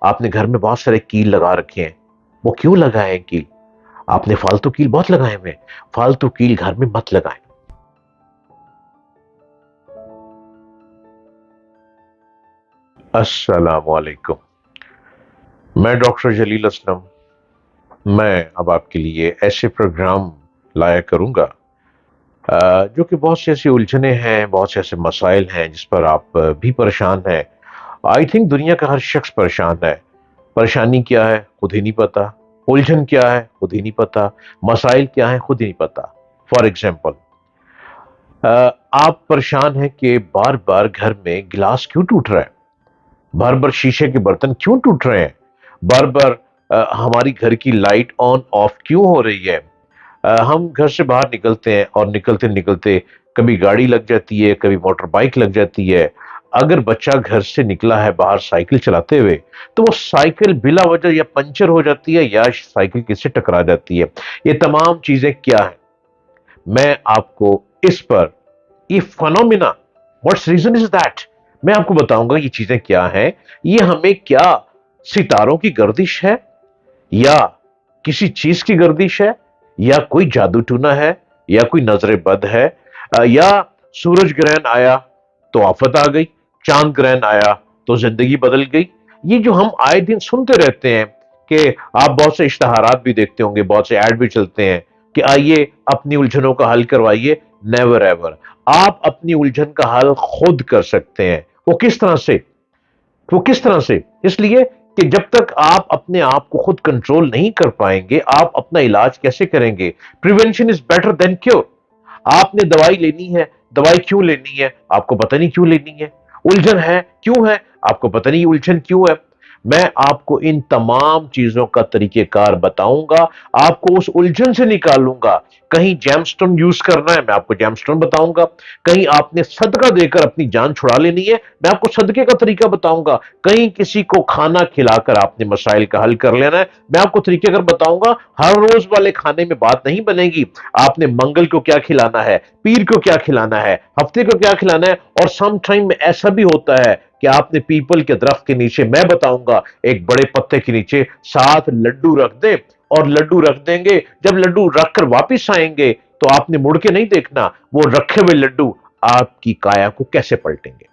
آپ نے گھر میں بہت سارے کیل لگا رکھے ہیں، وہ کیوں لگائے ہیں کیل؟ آپ نے فالتو کیل بہت لگائے ہوئے ہیں، فالتو کیل گھر میں مت لگائیں۔ السلام علیکم، میں ڈاکٹر جلیل اسلم۔ میں اب آپ کے لیے ایسے پروگرام لایا کروں گا جو کہ بہت سی ایسی الجھنیں ہیں، بہت سے ایسے مسائل ہیں جس پر آپ بھی پریشان ہیں۔ آئی تھنک دنیا کا ہر شخص پریشان ہے۔ پریشانی کیا ہے خود ہی نہیں پتا، الجھن کیا ہے خود ہی نہیں پتا، مسائل کیا ہیں خود ہی نہیں پتا۔ فار ایگزامپل، آپ پریشان ہیں کہ بار بار گھر میں گلاس کیوں ٹوٹ رہا ہے، بار بار شیشے کے برتن کیوں ٹوٹ رہے ہیں، بار بار ہماری گھر کی لائٹ آن آف کیوں ہو رہی ہے۔ ہم گھر سے باہر نکلتے ہیں اور نکلتے نکلتے کبھی گاڑی لگ جاتی ہے، کبھی موٹر بائک لگ جاتی ہے۔ اگر بچہ گھر سے نکلا ہے باہر سائیکل چلاتے ہوئے تو وہ سائیکل بلا وجہ یا پنچر ہو جاتی ہے یا سائیکل کس سے ٹکرا جاتی ہے۔ یہ تمام چیزیں کیا ہیں؟ میں آپ کو اس پر یہ phenomena, what's reason is that, میں آپ کو بتاؤں گا یہ چیزیں کیا ہیں۔ یہ ہمیں کیا ستاروں کی گردش ہے، یا کسی چیز کی گردش ہے، یا کوئی جادو ٹونا ہے، یا کوئی نظر بد ہے، یا سورج گرہن آیا تو آفت آ گئی، چاند گرہن آیا تو زندگی بدل گئی۔ یہ جو ہم آئے دن سنتے رہتے ہیں کہ آپ بہت سے اشتہارات بھی دیکھتے ہوں گے، بہت سے ایڈ بھی چلتے ہیں کہ آئیے اپنی الجھنوں کا حل کروائیے۔ نیور ایور، آپ اپنی الجھن کا حل خود کر سکتے ہیں۔ وہ کس طرح سے؟ وہ کس طرح سے؟ اس لیے کہ جب تک آپ اپنے آپ کو خود کنٹرول نہیں کر پائیں گے آپ اپنا علاج کیسے کریں گے؟ Prevention is better than cure. آپ نے دوائی لینی ہے، دوائی کیوں لینی ہے آپ کو پتہ نہیں کیوں لینی ہے۔ الجھن ہے کیوں ہے آپ کو پتہ نہیں الجھن کیوں ہے۔ میں آپ کو ان تمام چیزوں کا طریقہ کار بتاؤں گا، آپ کو اس الجھن سے نکالوں گا۔ کہیں جیم سٹون یوز کرنا ہے، میں آپ کو جیم سٹون بتاؤں گا۔ کہیں آپ نے صدقہ دے کر اپنی جان چھڑا لینی ہے، میں آپ کو صدقے کا طریقہ بتاؤں گا۔ کہیں کسی کو کھانا کھلا کر آپ نے مسائل کا حل کر لینا ہے، میں آپ کو طریقہ کار بتاؤں گا۔ ہر روز والے کھانے میں بات نہیں بنے گی، آپ نے منگل کو کیا کھلانا ہے، پیر کو کیا کھلانا ہے، ہفتے کو کیا کھلانا ہے۔ اور سم ٹائم میں ایسا بھی ہوتا ہے کہ آپ نے پیپل کے درخت کے نیچے، میں بتاؤں گا، ایک بڑے پتے کے نیچے 7 لڈو رکھ دیں، اور لڈو رکھ دیں گے، جب لڈو رکھ کر واپس آئیں گے تو آپ نے مڑ کے نہیں دیکھنا، وہ رکھے ہوئے لڈو آپ کی کایا کو کیسے پلٹیں گے۔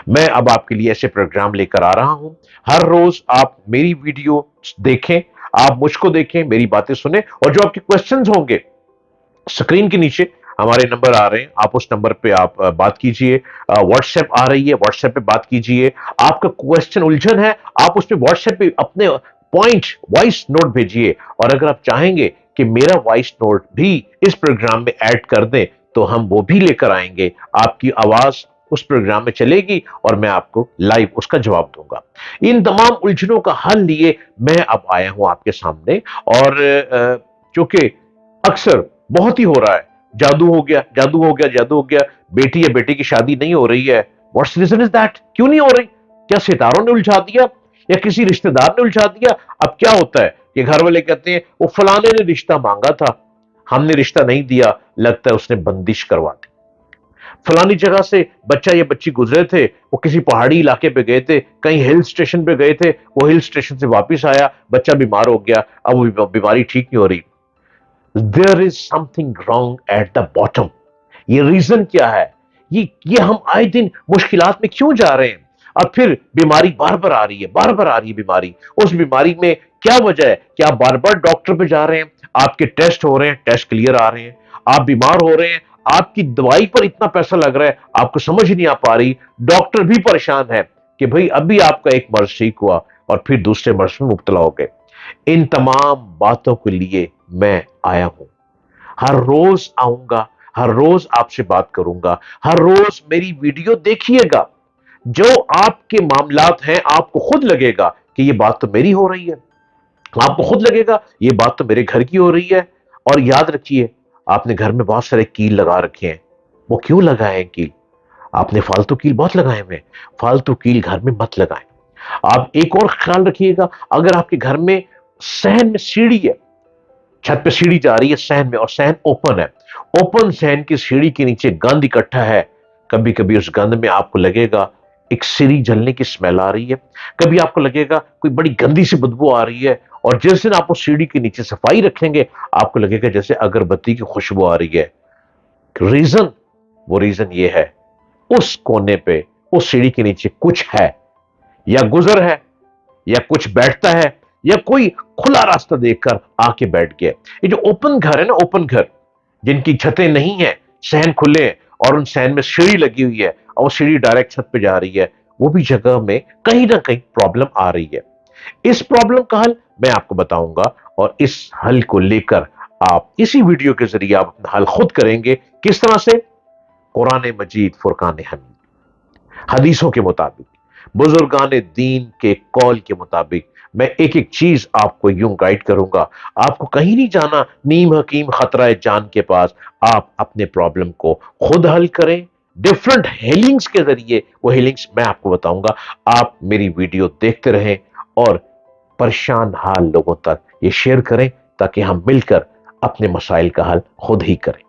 میں اب آپ کے لیے ایسے پروگرام لے کر آ رہا ہوں۔ ہر روز آپ میری ویڈیو دیکھیں، آپ مجھ کو دیکھیں، میری باتیں سنیں، اور جو آپ کے کوسچنز ہوں گے سکرین کے نیچے ہمارے نمبر آ رہے ہیں، آپ اس نمبر پہ آپ بات کیجئے۔ واٹس ایپ آ رہی ہے، واٹس ایپ پہ بات کیجئے۔ آپ کا کوسچن الجھن ہے، آپ اس پہ واٹس ایپ پہ اپنے پوائنٹ وائس نوٹ بھیجئے۔ اور اگر آپ چاہیں گے کہ میرا وائس نوٹ بھی اس پروگرام میں ایڈ کر دیں تو ہم وہ بھی لے کر آئیں گے، آپ کی آواز اس پروگرام میں چلے گی اور میں آپ کو لائیو اس کا جواب دوں گا۔ ان تمام الجھنوں کا حل لیے میں اب آیا ہوں آپ کے سامنے، اور چونکہ اکثر بہت ہی ہو رہا ہے، جادو ہو گیا، جادو ہو گیا، جادو ہو گیا، بیٹی یا بیٹے کی شادی نہیں ہو رہی ہے۔ What's reason is that? کیوں نہیں ہو رہی؟ کیا ستاروں نے الجھا دیا یا کسی رشتہ دار نے الجھا دیا؟ اب کیا ہوتا ہے کہ گھر والے کہتے ہیں وہ فلانے نے رشتہ مانگا تھا، ہم نے رشتہ نہیں دیا، لگتا ہے اس نے بندش کروا دی۔ فلانی جگہ سے بچہ یا بچی گزرے تھے، وہ کسی پہاڑی علاقے پہ گئے تھے، کہیں ہل سٹیشن پہ گئے تھے، وہ ہل سٹیشن سے واپس آیا، بچہ بیمار ہو گیا، اب وہ بیماری ٹھیک نہیں ہو رہی۔ There is something wrong at the bottom۔ یہ ریزن کیا ہے؟ یہ ہم آئے دن مشکلات میں کیوں جا رہے ہیں؟ اور پھر بیماری بار بار آ رہی ہے، بار بار آ رہی ہے بیماری۔ اس بیماری میں کیا وجہ ہے کہ آپ بار بار ڈاکٹر پہ جا رہے ہیں، آپ کے ٹیسٹ ہو رہے ہیں، ٹیسٹ کلیئر آ رہے ہیں، آپ بیمار ہو رہے ہیں، آپ کی دوائی پر اتنا پیسہ لگ رہا ہے، آپ کو سمجھ نہیں آ پا رہی، ڈاکٹر بھی پریشان ہے کہ بھئی ابھی آپ کا ایک مرض ٹھیک ہوا اور پھر دوسرے مرض میں مبتلا ہو گئے۔ ان تمام باتوں کے لیے میں آیا ہوں، ہر روز آؤں گا، ہر روز آپ سے بات کروں گا، ہر روز میری ویڈیو دیکھیے گا۔ جو آپ کے معاملات ہیں آپ کو خود لگے گا کہ یہ بات تو میری ہو رہی ہے، آپ کو خود لگے گا یہ بات تو میرے گھر کی ہو رہی ہے۔ اور یاد رکھیے، آپ نے گھر میں بہت سارے کیل لگا رکھے ہیں، وہ کیوں لگائے ہیں کیل؟ آپ نے فالتو کیل بہت لگائے ہوئے ہیں، فالتو کیل گھر میں مت لگائیں۔ آپ ایک اور خیال رکھیے گا، اگر آپ کے گھر میں صحن میں سیڑھی ہے، چھت پہ سیڑھی جا رہی ہے صحن میں، اور صحن اوپن ہے، اوپن صحن کی سیڑھی کے نیچے گند اکٹھا ہے، کبھی کبھی اس گند میں آپ کو لگے گا ایک سیڑھی جلنے کی اسمیل آ رہی ہے، کبھی آپ کو لگے گا کوئی بڑی گندی سی بدبو آ رہی ہے، اور جس دن آپ اس سیڑھی کے نیچے صفائی رکھیں گے آپ کو لگے گا جیسے اگربتی کی خوشبو آ رہی ہے۔ ریزن، وہ ریزن یہ ہے، اس کونے پہ اس سیڑھی کے نیچے کچھ ہے، یا گزر ہے، یا کچھ بیٹھتا ہے، یا کوئی کھلا راستہ دیکھ کر آ کے بیٹھ گیا۔ یہ جو اوپن گھر ہے نا، اوپن گھر جن کی چھتیں نہیں ہیں، صحن کھلے ہیں، اور ان صحن میں سیڑھی لگی ہوئی ہے اور وہ سیڑھی ڈائریکٹ چھت پہ جا رہی ہے، وہ بھی جگہ میں کہیں نہ کہیں پرابلم آ رہی ہے۔ اس پرابلم کا حل میں آپ کو بتاؤں گا، اور اس حل کو لے کر آپ اسی ویڈیو کے ذریعے آپ اپنا حل خود کریں گے۔ کس طرح سے؟ قرآن مجید فرقان حمید، حدیثوں کے مطابق، بزرگان دین کے قول کے مطابق میں ایک ایک چیز آپ کو یوں گائیڈ کروں گا۔ آپ کو کہیں نہیں جانا نیم حکیم خطرہ جان کے پاس، آپ اپنے پرابلم کو خود حل کریں ڈیفرنٹ ہیلنگز کے ذریعے۔ وہ ہیلنگز میں آپ کو بتاؤں گا، آپ میری ویڈیو دیکھتے رہیں اور پریشان حال لوگوں تک یہ شیئر کریں تاکہ ہم مل کر اپنے مسائل کا حل خود ہی کریں۔